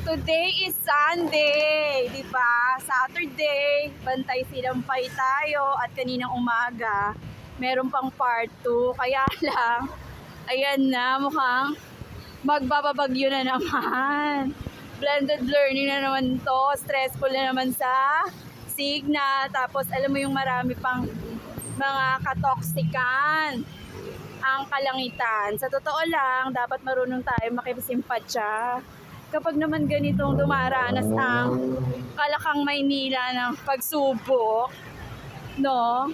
Today is Sunday, di ba? Saturday, bantay sinampay tayo at kaninang umaga, meron pang part 2. Kaya lang, ayan na, mukhang magbababagyo na naman. Blended learning na naman to, stressful na naman sa signal. Tapos alam mo yung marami pang mga katoksikan ang kalangitan. Sa totoo lang, dapat marunong tayo makipagsimpatya. Kapag naman ganitong dumaranas ang Kalakang Maynila ng pagsubok, no?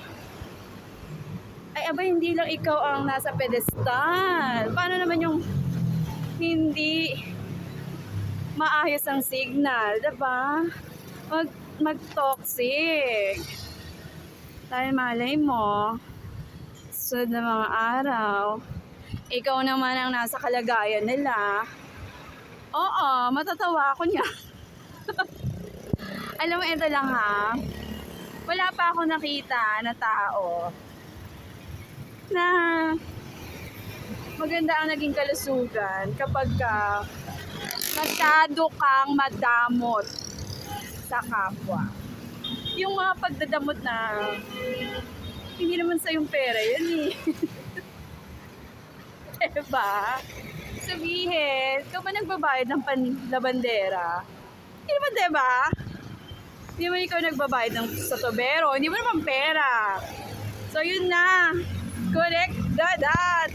Ay, aba, hindi lang ikaw ang nasa pedestal. Paano naman yung hindi maayos ang signal, diba? Mag-toxic. Dahil malay mo, sunod na mga araw, ikaw naman ang nasa kalagayan nila. Oo, matatawa ako niya. Alam mo, ito lang ha. Wala pa ako nakita na tao na maganda ang naging kalusugan kapag masyado kang madamot sa kapwa. Yung mga pagdadamot na hindi naman sa yung pera yun eh. Diba? Sabihin, ikaw ba nagbabayad ng panlabandera? Hindi naman, diba? Hindi naman ikaw nagbabayad ng sotobero. Hindi mo naman pera. So, yun na. Correct the dot.